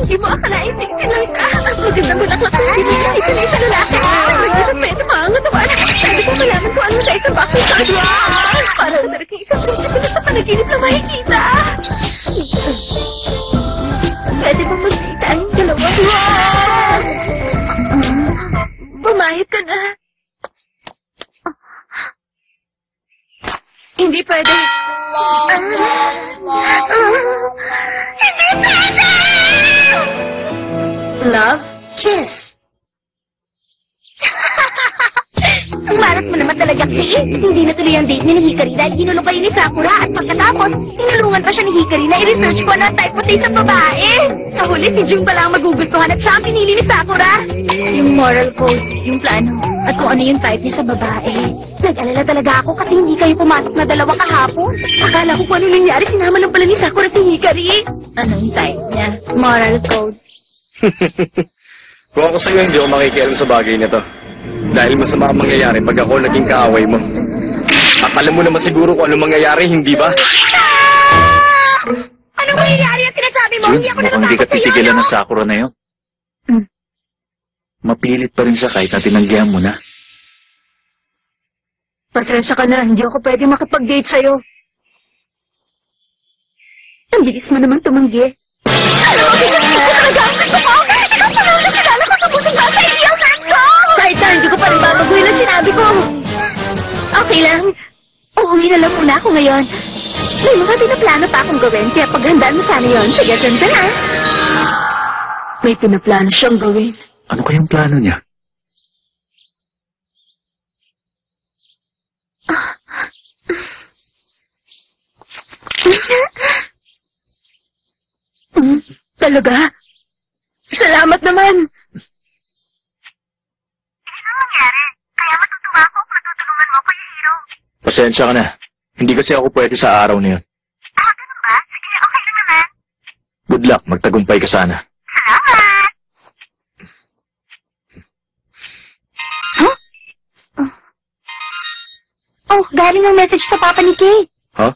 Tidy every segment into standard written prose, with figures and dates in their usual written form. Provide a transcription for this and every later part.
Hindi mo akalain sexy lang siya. Magandang bulaklak ko. Iniisipin na isang lalaki. Magandang pwede makangatawa. Sabi ko malaman ko ano sa isang box sa kanya. Para sa talagang isang prinsip na sa panaginip na makikita. Pwede ba magkita ang dalawa? Bumayad ka na. Hindi pwede. Hindi pwede! Love? Kiss. Ang malas mo naman talaga, Kay. Hindi natuloy ang date niya ni Hikari dahil ginulo kayo ni Sakura at pagkatapos, tinulungan pa siya ni Hikari na i-research ko ano ang type mo sa babae. Sa huli, si Jung pala ang magugustuhan at siya ang pinili ni Sakura. Yung moral code, yung plano, at kung ano yung type niya sa babae. Nag-alala talaga ako kasi hindi kayo pumasok na dalawa kahapon. Akala ko kung ano nangyari, sinama lang pala ni Sakura si Hikari. Anong type niya? Moral code. Kung ako sa'yo, hindi ako makikialam sa bagay na to. Dahil masama ang mangyayari pag ako naging kaaway mo. At alam mo naman siguro kung ano mangyayari, hindi ba? Anong mangyayari ang sinasabi mo? Jun, Hindi ako mukhang hindi ka natatakot sa'yo, titigilan no? ng Sakura na yun. Mapilit pa rin siya kahit na tinanggihan mo na. Pasensya ka na, hindi ako pwede makipag-date sa'yo. Ang bilis mo naman tumanggi. Alam mo, pinagigit ko talaga ang gusto ko! Ikaw pa lang nakilala ko sa pusong ba sa ideal man ko! Kahit na, hindi ko pa rin babaguhin ang sinabi ko. Okay lang. Uuwi na lang muna ako ngayon. May mga pinaplano pa akong gawin, kaya paghandaan mo sana yun. Sige, ganda na. May pinaplano siyang gawin. Ano kayang plano niya? Talaga? Salamat naman. Hindi na nangyari. Kaya matutuwa ako kung natutulungan mo ko yung hero. Pasensya ka na. Hindi kasi ako pwede sa araw na yun. Ganun ba? Sige, okay lang naman. Good luck. Magtagumpay ka sana. Salamat! Huh? Oh, galing ang message sa papa ni Kay. Huh?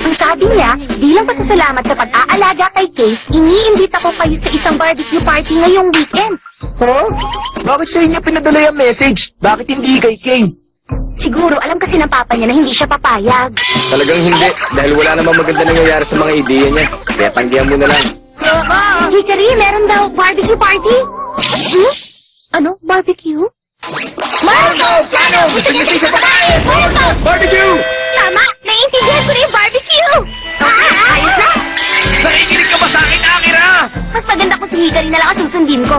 Ang sabi niya, bilang pasasalamat sa pag-aalaga kay Kay, iniimbita ko kayo sa isang barbecue party ngayong weekend. Huh? Bakit sa inyo pinadala yung message? Bakit hindi kay Kay? Siguro alam kasi ng papa niya na hindi siya papayag. Talagang hindi. Dahil wala namang maganda nangyayari sa mga ideya niya. Kaya tanggihan mo na lang. Hikari, meron daw barbecue party? Ano? Barbecue? Marco! Plano! Gusto niyo sa babae! Marco! Barbecue! Tama! Naiintindihan ko na yung barbecue! Ayos na! Nakikinig ka ba sa akin, Akira? Mas maganda kung si Hikari na lang ang susundin ko.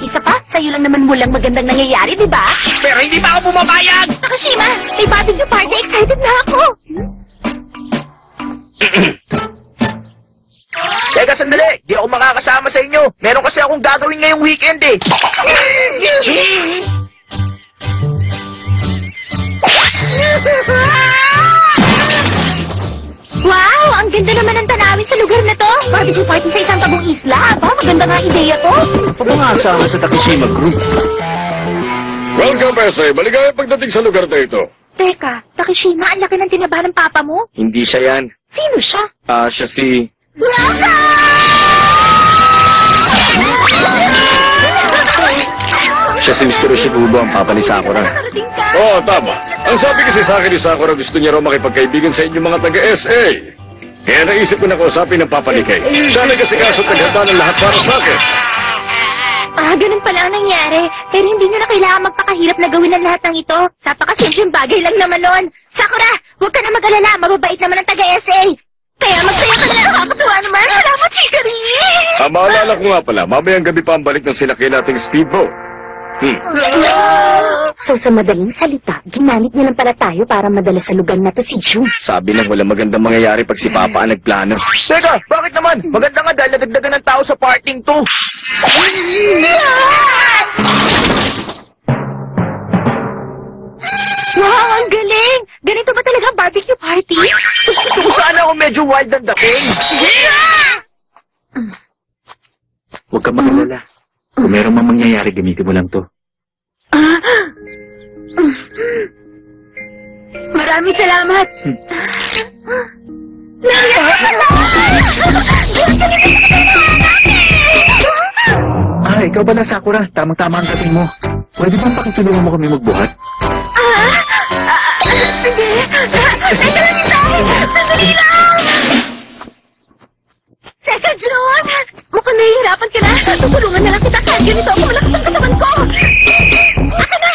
Isa pa, sa'yo lang naman mulang magandang nangyayari, di ba? Pero hindi ba ako pumapayag? Takashima, may barbecue party. Excited na ako. Teka, sandali. Di ako makakasama sa inyo. Meron kasi akong gagawin ngayong weekend eh. Wow! Ang ganda naman ng tanawin sa lugar na to. Barbecue party sa isang tabong isla. Aba, maganda nga ideya to. Papangasama sa Takashima Group. Welcome, Pesay. Maligayang pagdating sa lugar na ito. Teka, Takashima, ang laki ng tinaba ng papa mo. Hindi siya yan. Sino siya? Siya si... Siya si Mr. Shibubo, ang papa ni Sakura. Oo, tama. Ang sabi kasi sa akin ni Sakura, gusto niya raw makipagkaibigan sa inyong mga taga-SA. Kaya naisip ko na kausapin ng papa ni Kay. Siya nag-asikaso at naghanda ng lahat para sa akin. Ganun pala ang nangyari. Pero hindi nyo na kailangan magpakahirap na gawin ang lahat ng ito. Napakasimpleng bagay lang naman nun. Sakura, huwag ka na mag-alala. Mababait naman ang taga-SA. Kaya magsaya ka na. Nakakatuwa naman. Salamat, Hikari. Maalala ko nga pala, mamayang gabi pa ang balik ng sinakay nating speedboat. So sa madaling salita, ginamit niya lang pala tayo para madala sa lugar na to si June. Sabi lang walang magandang mangyayari pag si Papa ang nagplano. Teka, bakit naman? Maganda nga dahil nadagdagan ng tao sa parting to. Wow, ang galing! Ganito ba talaga ang barbecue party? Gusto ko sana ako medyo wild ang dating. Huwag ka mag-alala. Kung meron mang mangyayari, gamitin mo lang to. Maraming salamat. Nangyari! ikaw pala, Sakura. Tamang-tama ang dating mo. Pwede bang pakitulungan mo kami magbuhat? Sige. Teka lang, Itay! Sandali lang! Teka, John! Mukhang nahihirapan ka na. Tutulungan na lang kita kahit ganito ako malakas ang katawan ko. Aka na!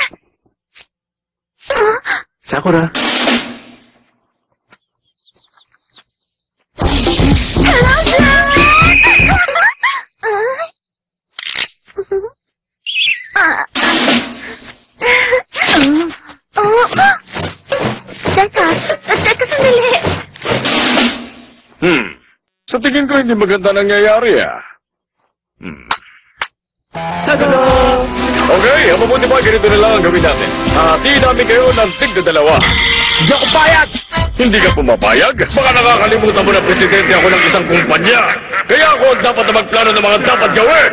Sakura. Hello, John! Teka, sandali. Sa tingin ko hindi maganda nangyayari Okay, ang mabuti ba ganito na lang ang gawin natin. Hati namin kayo ng tig-2. Hindi ako payag! Hindi ka pumapayag? Baka nakakalimutan mo na presidente ako ng isang kumpanya. Kaya ako ang dapat na magplano ng mga dapat gawin.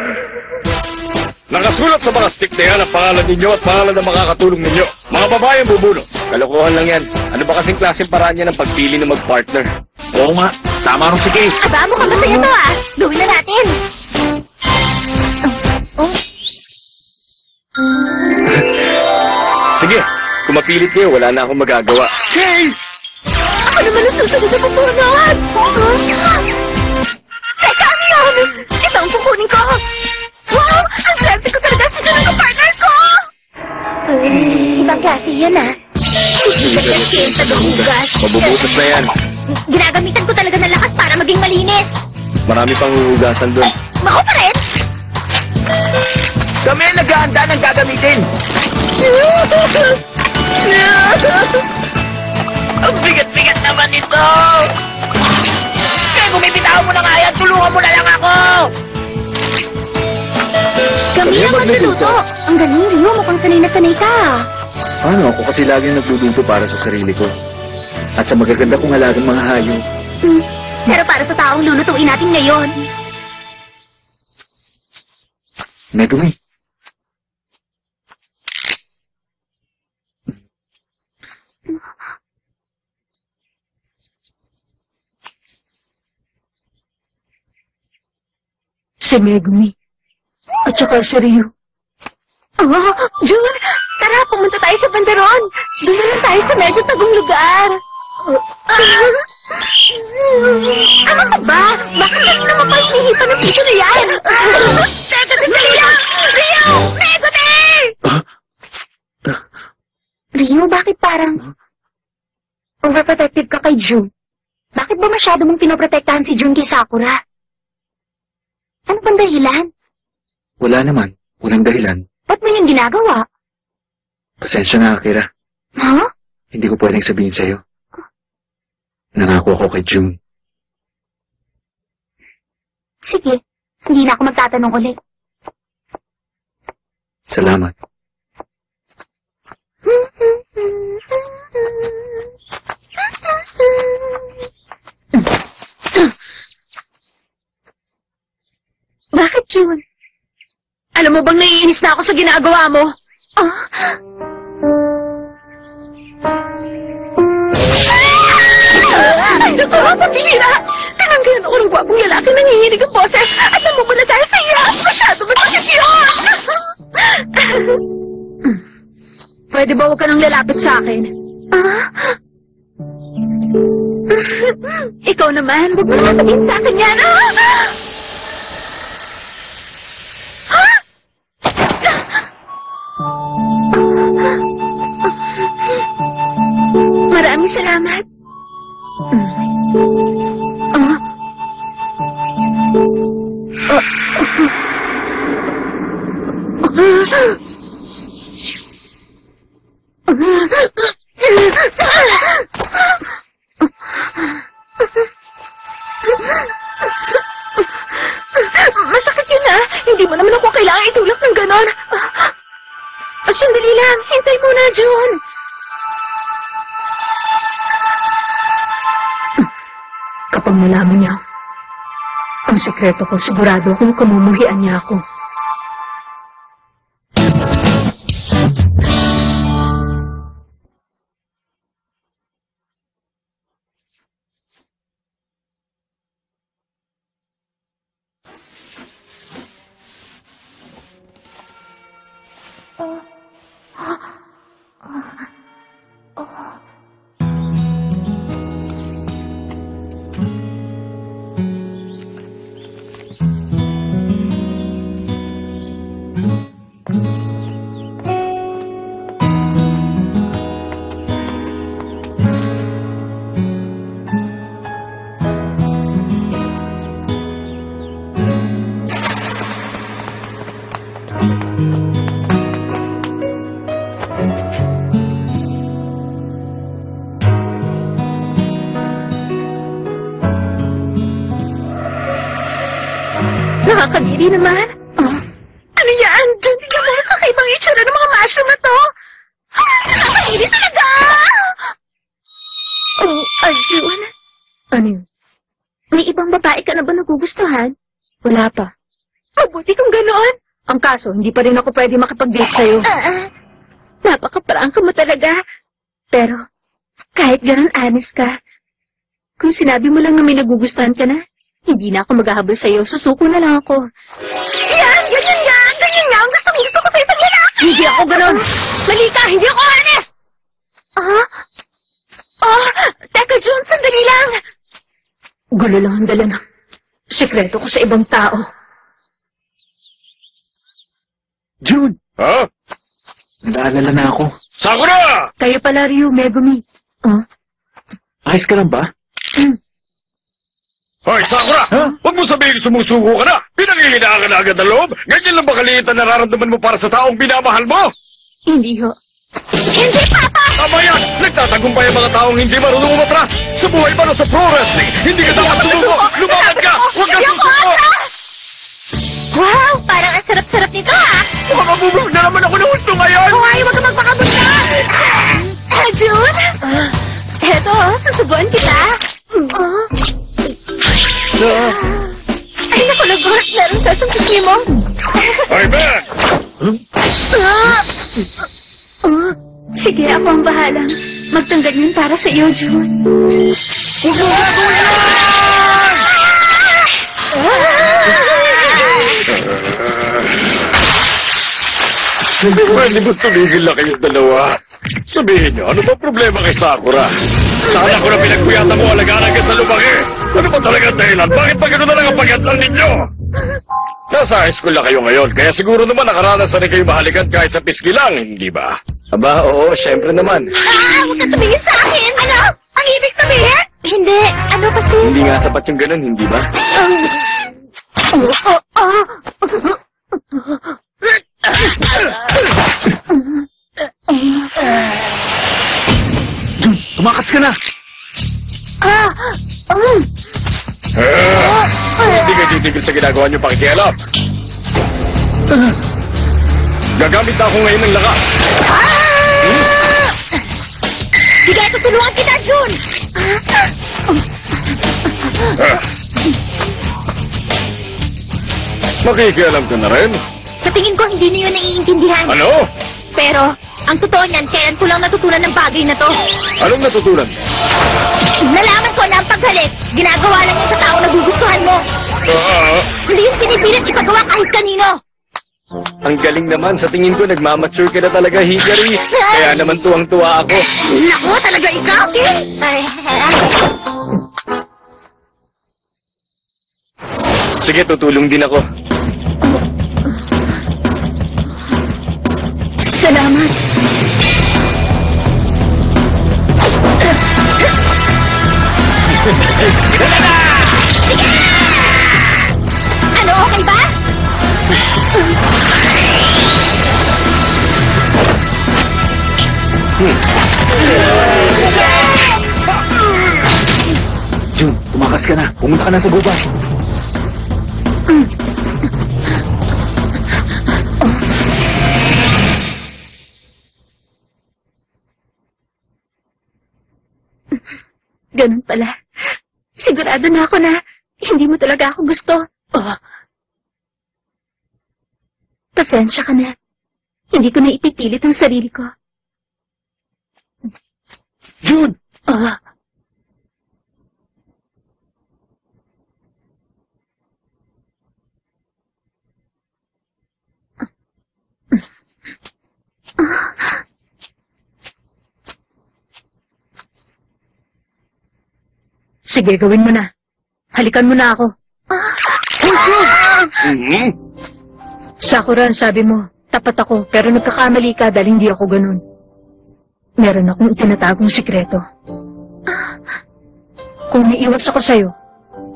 Nakasulat sa mga stick na yan ang pangalan ninyo at pangalan ng makakatulong ninyo. Mga babaeng bubuno. Kalokohan lang yan. Ano ba kasing klaseng paraan niya ng pagpili ng mag-partner? Oo nga. Tama rin si Kay. Aba, mukhang masaya to Gawin na natin. Sige, kung mapilit kayo, wala na akong magagawa. Kay! Ako naman ang susunod na pupunod. Teka, ano yun? Ito ang pupunin ko. Wow! Ang swerte ko talaga sa dyan ang partner ko! Ibang klase yan Sikat yan siya yung tagahugas. Mabubutot na yan. Ginagamitan ko talaga ng lakas para maging malinis. Marami pang huhugasan doon. Mako pa rin! Kami ang naghahanda ng gagamitin. Ang bigat-bigat naman ito! Kaya bumibitaw mo na nga yan, tulungan mo na lang ako! Kami ang magluluto. Ang galing, Rio. Mukhang sanay na sanay ka. Paano? Ako kasi laging nagluluto para sa sarili ko. At sa magaganda kong halagang mga hayop. Pero para sa taong lulutuin natin ngayon. Megumi. Si Megumi. At saka si Ryu. Jun! Tara, pumunta tayo sa Bandaron. Doon na lang tayo sa medyo tagong lugar. Ano ka ba? Bakit ganun naman pa hinihipan ng piso na yan? Teka, dali lang! Ryu! Megumi! Ryu, bakit parang overprotective ka kay Jun? Bakit ba masyado mong pinoprotektahan si Jun kay Sakura? Ano bang dahilan? Wala naman. Walang dahilan. Ba't mo yung ginagawa? Pasensya na, Akira. Ha? Hindi ko pwedeng sabihin sa'yo. Nangako ako kay June. Sige, hindi na ako magtatanong ulit. Salamat. Bakit, June? Alam mo bang naiinis na ako sa ginagawa mo? Ay, naku, pambihira! Tinanggalan ako ng gwapong lalaki nang nanginginig ang boses at namumula tayo sa iya. Masyado masakit yun! Pwede ba huwag ka nang lalapit sa akin? Ikaw naman, huwag mo naman sabihin sa akin yan. Maraming salamat. Masakit yun Hindi mo naman ako kailangan itulak ng ganon. Sandali lang. Hintay muna, June. Kapag malaman niya ang sekreto ko, sigurado akong kamumuhian niya ako. Hindi naman. Oh. Ano yan? Jun, tingnan mo, kakaibang itsura ng mga mushroom na to. Nakakahili talaga! Oh, Arjun. Ano yun? May ibang babae ka na ba nagugustuhan? Wala pa. Mabuti kung ganoon. Ang kaso, hindi pa rin ako pwede makipag-date sa'yo. Napakaparang ka mo talaga. Pero, kahit gano'n honest ka, kung sinabi mo lang na may nagugustuhan ka na, hindi na ako maghahabol sa'yo, susuko na lang ako. Yan! Ganyan nga! Ganyan nga! Ang gusto ko sa isang lalaki! Hindi ako ganon! Mali ka! Hindi ako honest! Teka, Jun, sandali lang! Gulo lang ang dala ng sekreto ko sa ibang tao. June! Ha? Naalala na ako. Sakura! Kayo pala, Ryu, Megumi. Ayos ka lang ba? Hoy, Sakura! Huwag mo sabihin sumusuko ka na! Pinangihinaan ka na agad ng loob! Ganyan lang ba kaliit na nararamdaman mo para sa taong binamahal mo? Hindi ho. Hindi, Papa! Tama yan! Nagtatagumpay ang mga taong hindi marunong umatras! Sa buhay pa sa pro wrestling! Hindi ka dapat sumuko! Lumaban ka! Huwag ka susuko! Wow! Parang ang sarap-sarap nito, Mukhang mabubulog na naman ako ng gusto ngayon! Huwag ka magpakabunda! Jun? Eto, susubuan kita. Ay, naku, nagulat na rin sa sumpisi mo. Hoy, Ben! Sige, ako ang bahalang magtanggal yun para sa iyo, Jun. Huwag mo gagawin yan! Pwede ba tumigil na kayong dalawa? Sabihin niyo, ano ba problema kay Sakura? Sana ko na pinagkuyatan mo alagaan hanggang sa lumaki. Ano ba talaga ang dahilan? Bakit pa gano'n na lang ang pagkatlan ninyo? Nasa high school na kayo ngayon, kaya siguro naman nakaranas na rin kayo mahalikan kahit sa piski lang, hindi ba? Aba, oo, syempre naman. Huwag ka tumingin sa akin! Ano? Ang ibig sabihin? Hindi. Ano kasi? Hindi nga sapat yung ganun, hindi ba? Jun, tumakas ka na! Hindi kayo titigil sa ginagawa niyo pakikialam. Gagamit na ako ngayon ng lakas. Sige, tutulungan kita, Jun! Makikialam ka na rin? Sa tingin ko, hindi niyo naiintindihan. Ano? Pero, ang totoo niyan, kailan ko lang natutunan ng bagay na to. Anong natutunan? Nalaman ko na ang paghalik, ginagawa lang yun sa tao na gugustuhan mo. Hindi yung pinipilit ipagawa kahit kanino. Ang galing naman, sa tingin ko nagmamature ka na talaga, Hikari. Kaya naman tuwang-tuwa ako. Naku, talaga ikaw, Sige, tutulong din ako. Salamat. Ano, okay ba? Jun, tumakas ka na. Pumunta ka na sa gubat. Ganun pala. Sigurado na ako na hindi mo talaga ako gusto. Pasensya ka na. Hindi ko na ipipilit ang sarili ko. Jun! Sige, gawin mo na. Halikan mo na ako. Sakura, sabi mo, tapat ako, pero nagkakamali ka dahil hindi ako ganun. Meron akong itinatagong sikreto. Kung naiwas ako sa'yo,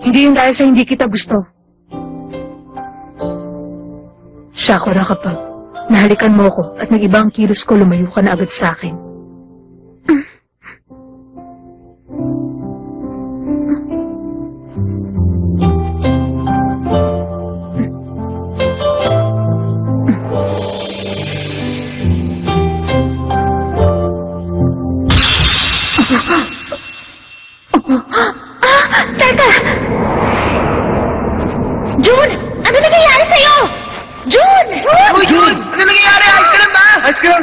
hindi yung dahil sa hindi kita gusto. Sakura, kapag nahalikan mo ako at nag-iba ang kilos ko, lumayo ka na agad sa akin.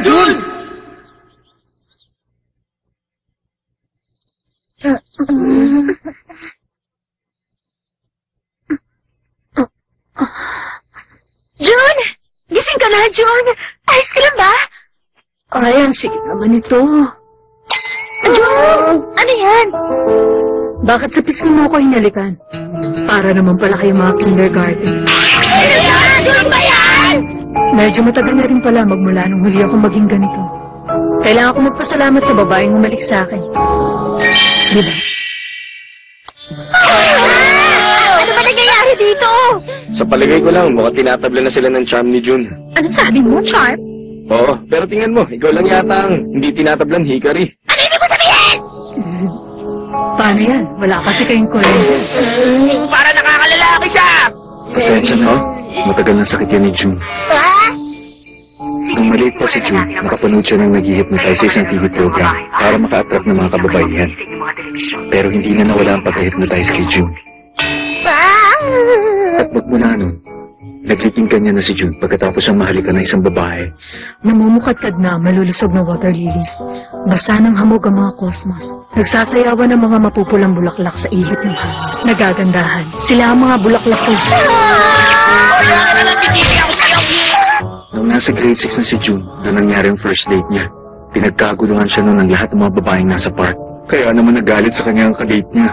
Jun! Jun! Gising ka na, Jun! Ayos ka lang ba? Ay, ang sikip naman ito. Jun! Ano yan? Bakit sa pisngi mo ako hinalikan? Para naman pala kayo mga kindergarten. Ano yan? Jun ba yan? Medyo matagal na rin pala magmula nung huli ako maging ganito. Kailangan ko magpasalamat sa babaeng umalik sa akin. Diba? Ano ba nangyayari dito? Sa palagay ko lang, mukhang tinatabla na sila ng charm ni Jun. Ano sabi mo, Charm? Oo, pero tingnan mo, ikaw lang yata ang hindi tinatablan Hikari. Ano ibig mo sabihin? Paano yan? Wala kasi kayong kurente. Para nakakalalaki siya! Pasensya na, matagal na sakit yan ni Jun. Ha? Nung maliit pa si Jun, nakapanood siya ng nag-hypnotize sa isang TV program para maka-attract ng mga kababaihan. Pero hindi na nawala ang pag-hypnotize kay Jun. At magmula nun, nagliping kanya na si Jun pagkatapos siyang mahalikan ng isang babae. Namumukadkad na malulusog na water lilies. Basta ng hamog ang mga cosmos. Nagsasayawan ng mga mapupulang bulaklak sa ihip ng hangin. Nagagandahan. Sila ang mga bulaklak ko. Wala ka na nagtitili ako sa'yo! Nung nasa grade 6 na si Jun, na nangyari ang first date niya, pinagkaguluhan siya nun ng lahat ng mga babaeng nasa park. Kaya naman nagalit sa kanya ang kadate niya.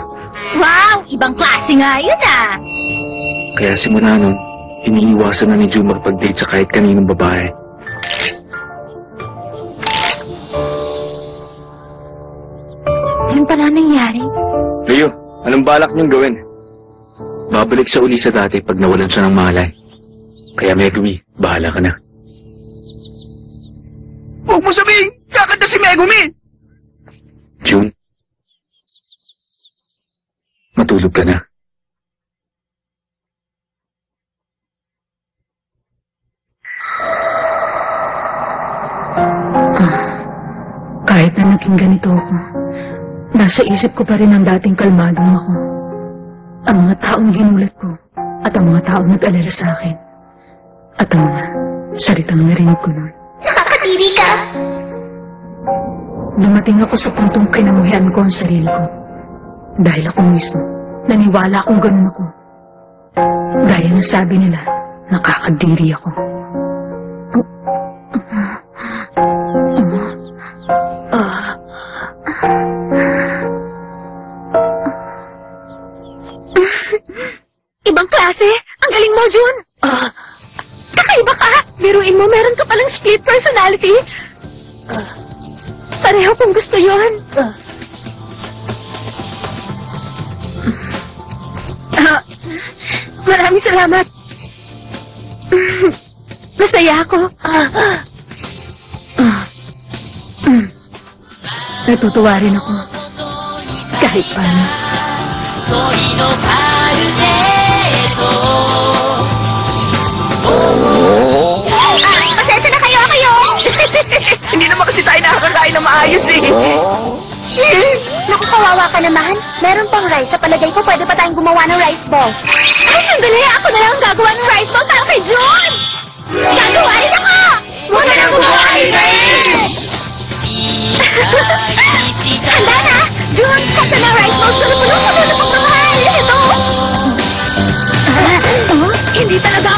Wow! Ibang klase nga yun ah! Kaya simula nun, iniiwasan na ni Jun makapag-date sa kahit kaninong babae. Ano pala nangyari? Leo, anong balak niyong gawin? Babalik siya uli sa dati pag nawalan siya ng malay. Kaya Megumi, bahala ka na. Huwag mo sabihin, kakanta si Megumi! Jun, matulog ka na. Kahit na naging ganito ako, nasa isip ko pa rin ang dating kalmadong ako. Ang mga taong ginulat ko, at ang mga taong nag-alala sa akin. At ang mga salitang narinig ko noon. Nakakatiri ka! Dumating ako sa puntong kinamuhian ko ang sarili ko. Dahil ako mismo, naniwala akong ganun ako. Gaya ng sabi nila, nakakadiri ako. Ibang klase? Ang galing mo, Jun! Kakaiba ka! Biruin mo, meron ka palang split personality. Pareho kong gusto yon. Maraming salamat. Masaya ako. Natutuwa rin ako. Kahit paano. Pasensya na kayo. Hindi naman kasi tayo nakakakain na maayos eh. Naku, kawawa ka naman. Meron pang rice. Sa palagay ko, pwede pa tayong gumawa ng rice ball. Ay, sandali. Ako na lang ang gagawa ng rice ball para kay Jun. Gagawa rin ako! Huwag na lang gumawa rin! Handa na! Jun, kasa ng rice ball. Sunod-sunod sa tulog ng mahal. Ito! Hindi talaga